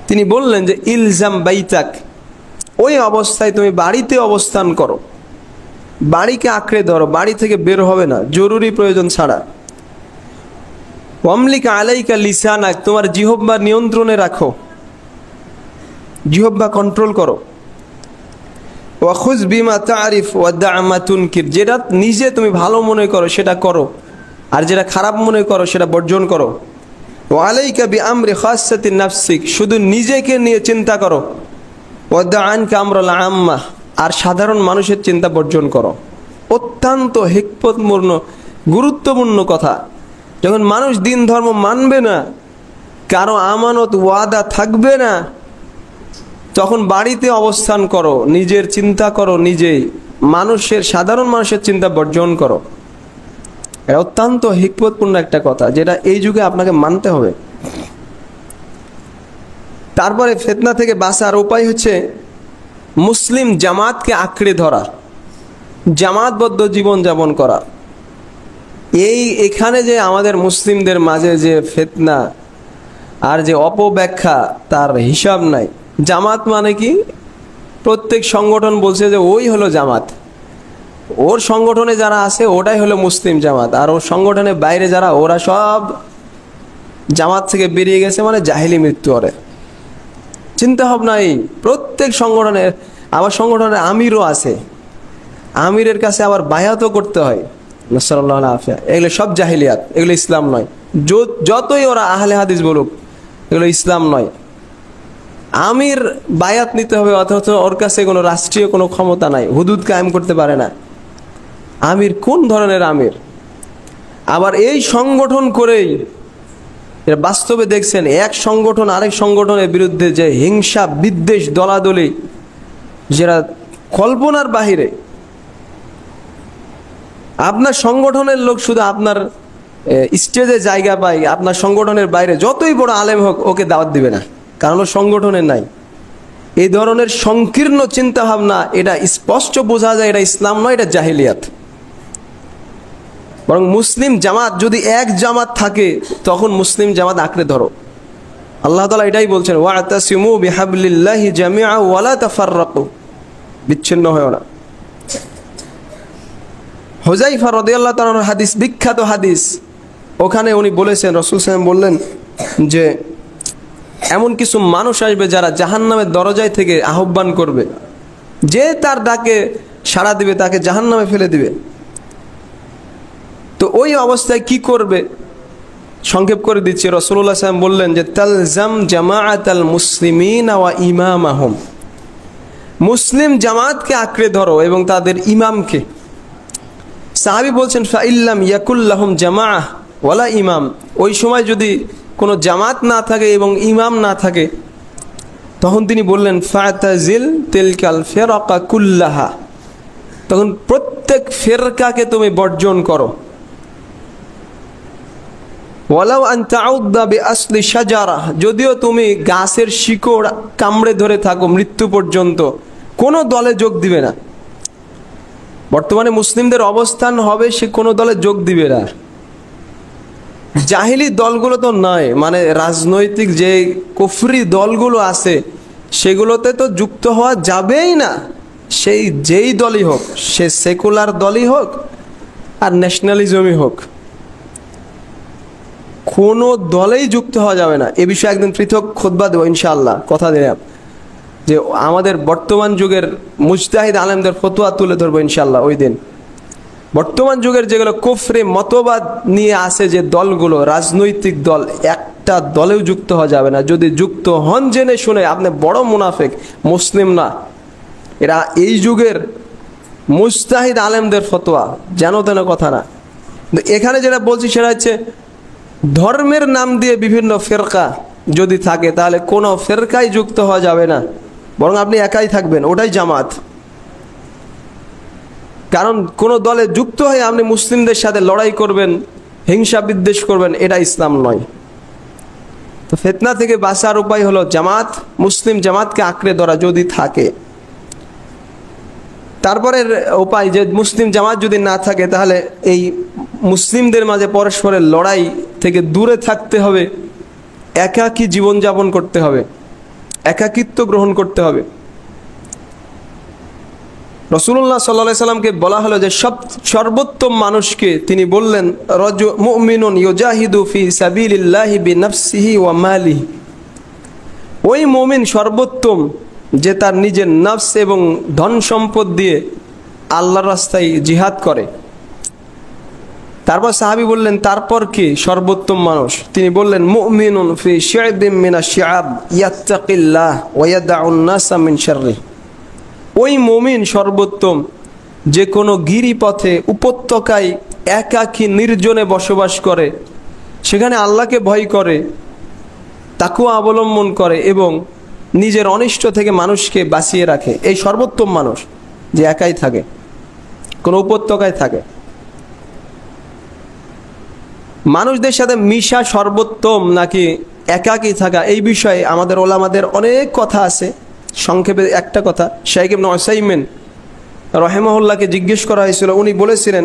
তিনি বললেন যে ইলজাম বাইতাক, ওই অবস্থায় তুমি বাড়িতে অবস্থান করো, বাড়িকে আঁকড়ে ধরো, বাড়ি থেকে বের হবে না জরুরি প্রয়োজন ছাড়া। ওয়ামলিক আলাইকা লিসানাক, তোমার জিহ্বা নিয়ন্ত্রণে রাখো, জিহ্বা কন্ট্রোল করো। ওয়াখুজ বিমা তারিফ ওয়া দা মা তুনকির, যেটা নিজে তুমি ভালো মনে করো সেটা করো, আর যেটা খারাপ মনে করো সেটা বর্জন করো। ওয়া আলাইকা বিআমরি খাসসাতি নাফসিক, শুধু নিজেকে নিয়ে চিন্তা করো। ওয়া দা আনকা আমরাল আম্মাহ, আর সাধারণ মানুষের চিন্তা বর্জন করো। অত্যন্ত হিকমতপূর্ণ গুরুত্বপূর্ণ কথা। যখন মানুষ দিন ধর্ম মানবে না, কারো আমানত ওয়াদা থাকবে না, তখন বাড়িতে অবস্থান করো, নিজের চিন্তা করো, নিজেই মানুষের সাধারণ মানুষের চিন্তা বর্জন করো। এটা অত্যন্ত হিকমতপূর্ণ একটা কথা, যেটা এই যুগে আপনাকে মানতে হবে। তারপরে ফিতনা থেকে বাঁচার উপায় হচ্ছে মুসলিম জামাতকে আঁকড়ে ধরা, জামাতবদ্ধ জীবন যাপন করা। এখানে যে আমাদের মুসলিমদের মাঝে যে ফিতনা আর যে অপব্যাখ্যা, তার হিসাব নাই। জামাত মানে কি? প্রত্যেক সংগঠন বলছে যে ওই হলো জামাত, ওর সংগঠনে যারা আছে ওটাই হলো মুসলিম জামাত, আর ওর সংগঠনের বাইরে যারা, ওরা সব জামাত থেকে বেরিয়ে গেছে, মানে জাহিলি মৃত্যু। ওরে চিন্তা ভাবনা এই প্রত্যেক সংগঠনের, আবার সংগঠনের আমিরও আছে, আমিরের কাছে আবার বায়াতও করতে হয়, নাসাল্লাহু আলাইহি। এগুলো সব জাহিলিয়াত, এগুলো ইসলাম নয়। যতই ওরা আহলে হাদিস বলুক, এগুলো ইসলাম নয়। আমির বায়াত নিতে হবে, অথচ ওর কাছে কোনো রাষ্ট্রীয় কোনো ক্ষমতা নাই, হুদুদ কায়েম করতে পারে না। আমির কোন ধরনের আমির? আবার এই সংগঠন করেই এরা বাস্তবে দেখছেন, এক সংগঠন আরেক সংগঠনের বিরুদ্ধে যে হিংসা বিদ্বেষ দলাদলি, যেটা কল্পনার বাহিরে। আপনার সংগঠনের লোক শুধু আপনার স্টেজে জায়গা পায়, আপনার সংগঠনের বাইরে যতই বড় আলেম হোক ওকে দাওয়াত দিবে না, কারণ ও সংগঠনের নাই। এই ধরনের সংকীর্ণ চিন্তা ভাবনা, এটা স্পষ্ট বোঝা যায় এটা ইসলাম নয়, এটা জাহিলিয়াত। বরং মুসলিম জামাত যদি এক জামাত থাকে, তখন মুসলিম জামাত আঁকড়ে ধরো। আল্লাহ তাআলা এটাই বলছেন, ওয়াতাসিমু বিহাবলিল্লাহি জামিআ ওয়া লা তাফাররাকু, বিচ্ছিন্ন হয় না। হুযায়ফা রাদিয়াল্লাহু তাআলার হাদিস, বিখ্যাত হাদিস, ওখানে উনি বলেছেন, রাসূল সাল্লাল্লাহু আলাইহি ওয়াসাল্লাম বললেন যে এমন কিছু মানুষ আসবে যারা জাহান্নামের দরজায় থেকে আহ্বান করবে, যে তার ডাকে সাড়া দিবে তাকে জাহান্নামে ফেলে দিবে। তো ওই অবস্থায় কি করবে সংক্ষেপ করে দিচ্ছি। রাসূলুল্লাহ সাল্লাল্লাহু আলাইহি ওয়াসাল্লাম বললেন যে তালজাম জামাআতাল মুসলিমিন ওয়া ইমামাহুম, মুসলিম জামাতকে আঁকড়ে ধরো এবং তাদের ইমামকে। সাহাবী বলছেন ফাইল্লাম ইয়াকুল্লাহুম জামাআহ ওয়ালা ইমাম, ওই সময় যদি কোনো জামাত না থাকে এবং ইমাম না থাকে, তখন তিনি বললেন ফাতাজিল তিলকাল ফিরাকা কুল্লাহা, তখন প্রত্যেক ফিরকাকে তুমি বর্জন করো। ওয়ালাউ আন তাউদ্দা বিআসলি শাজারা, যদিও তুমি গাছের শিকড় কামড়ে ধরে থাকো মৃত্যু পর্যন্ত, কোনো দলে যোগ দিবে না। বর্তমানে মুসলিমদের অবস্থান হবে সে কোনো দলে যোগ দিবে না। জাহিলি দলগুলো তো নয়, মানে রাজনৈতিক যে কুফরি দলগুলো আছে সেগুলোতে তো যুক্ত হওয়া যাবেই না। সেই যেই দলই হোক, সে সেকুলার দলই হোক আর ন্যাশনালিজমই হোক, কোনো দলেই যুক্ত হওয়া যাবে না। এ বিষয়ে একদিন পৃথক খুতবা দেব ইনশাআল্লাহ, কথা দিলাম যে আমাদের বর্তমান যুগের মুজতাহিদ আলেমদের ফতোয়া তুলে ধরবো ইনশাআল্লাহ ওই দিন। বর্তমান যুগের যেগুলো কুফরি মতবাদ নিয়ে আসে যে দলগুলো, রাজনৈতিক দল, একটা দলেও যুক্ত হওয়া যাবে না। যদি যুক্ত হন জেনে শুনে, আপনি বড় মুনাফিক, মুসলিম না। এরা এই যুগের মুজতাহিদ আলেমদের ফতোয়া, যেন তেন কথা না। এখানে যেটা বলছি সেটা হচ্ছে ধর্মের নাম দিয়ে বিভিন্ন ফিরকা যদি থাকে, তাহলে কোনো ফিরকায় যুক্ত হওয়া যাবে না, বরং আপনি একাই থাকবেন, ওটাই জামাত। কারণ কোনো দলে যুক্ত হয়ে আপনি মুসলিমদের সাথে লড়াই করবেন, হিংসা বিদ্বেষ করবেন, এটা ইসলাম নয়। তো ফিতনা থেকে বাঁচার উপায় হলো জামাত, মুসলিম জামাতকে আঁকড়ে ধরা যদি থাকে। তারপরের উপায় যে মুসলিম জামাত যদি না থাকে তাহলে এই মুসলিমদের মাঝে পরস্পরের লড়াই থেকে দূরে থাকতে হবে, একাকী জীবনযাপন করতে হবে, একাকিত্ব গ্রহণ করতে হবে। রাসূলুল্লাহ সাল্লাল্লাহু আলাইহি সাল্লামকে বলা হলো যে সর্বোত্তম মানুষকে তিনি বললেন মুমিনুন ইউজাহিদু ফি সাবিলিল্লাহি বিনাফসিহি ওয়া মালিহি। ওই মুমিন সর্বোত্তম যে তার নিজের নফস এবং ধন সম্পদ দিয়ে আল্লাহর রাস্তায় জিহাদ করে। তারপর সাহাবী বললেন তারপর কি সর্বোত্তম মানুষ? তিনি বললেন মুমিনুন ফি শি'বিন মিনাশ শি'আব ইয়াত্তাকিল্লাহ ওয়া ইয়াদউন নাসা মিন শাররি। ওই মুমিন সর্বোত্তম যে কোনো গিরিপথে উপত্যকায় একাকী নির্জনে বসবাস করে, সেখানে আল্লাহকে ভয় করে, তাকওয়া অবলম্বন করে এবং নিজের অনিষ্ট থেকে মানুষকে বাঁচিয়ে রাখে। এই সর্বোত্তম মানুষ যে একাই থাকে, কোনো উপত্যকায় থাকে। মানুষদের সাথে মিশা সর্বোত্তম নাকি একাকী থাকা, এই বিষয়ে আমাদের ওলামাদের অনেক কথা আছে। সংক্ষেপে একটা কথা, শাইখ ইবনে উসাইমিন রাহিমাহুল্লাহকে জিজ্ঞেস করা হয়েছিল, উনি বলেছিলেন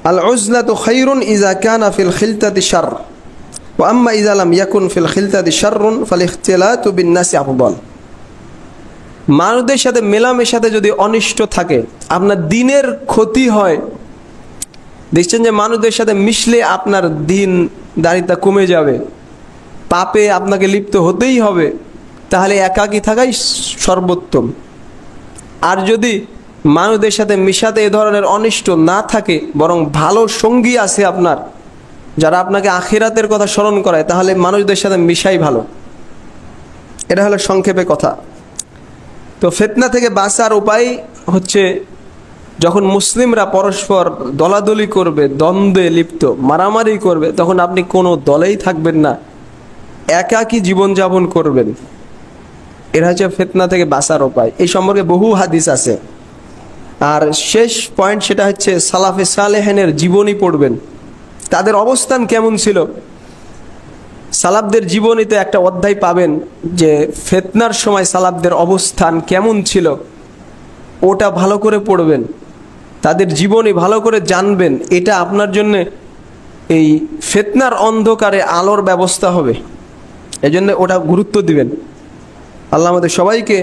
আল উজলাতু খায়রুন ইযা কানা ফিল খিলতাতি শার ওয়া আম্মা ইযা লাম ইয়াকুন ফিল খিলতাতি শাররুন ফাল ইখতিলাতু বিন নাসি আফদাল। মানুষদের সাথে মেলামেশাতে যদি অনিষ্ট থাকে, আপনার দিনের ক্ষতি হয়, দেখছেন যে মানুষদের সাথে মিশলে আপনার দিন দারিদ্রতা কমে যাবে, পাপে আপনাকে লিপ্ত হতেই হবে, তাহলে একাকী থাকাই সর্বোত্তম। আর যদি মানুষদের সাথে মিশাতে এ ধরনের অনিষ্ট না থাকে, বরং ভালো সঙ্গী আছে আপনার যারা আপনাকে আখিরাতের কথা স্মরণ করায়, তাহলে মানুষদের সাথে মিশাই ভালো। এটা হলো সংক্ষেপে কথা। তো ফিতনা থেকে বাঁচার উপায় হচ্ছে, যখন মুসলিমরা পরস্পর দলাদলি করবে, দ্বন্দ্বে লিপ্ত, মারামারি করবে, তখন আপনি কোনো দলেই থাকবেন না, একাকী জীবনযাপন করবেন। এটা হচ্ছে ফিতনা থেকে বাঁচার উপায়। এই সম্পর্কে বহু হাদিস আছে। আর শেষ পয়েন্ট সেটা হচ্ছে সালাফে সালেহিনের জীবনী পড়বেন, তাদের অবস্থান কেমন ছিল। সালাফদের জীবনীতে একটা অধ্যায় পাবেন যে ফিতনার সময় সালাফদের অবস্থান কেমন ছিল, ওটা ভালো করে পড়বেন, তাদের জীবনী ভালো করে জানবেন। এটা আপনার জন্য এই ফিতনার অন্ধকারে আলোর ব্যবস্থা হবে, এজন্য ওটা গুরুত্ব দিবেন। আল্লাহ আমাদের সবাইকে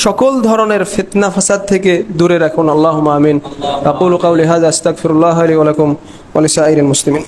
সকল ধরনের ফিতনা ফাসাদ থেকে দূরে রাখুন। আল্লাহুম্মা আমিন। আকুলু কাওলি হাযা আস্তাগফিরুল্লাহ লি ওয়া লাকুম ওয়া লিসাইরিল মুসলিমিন।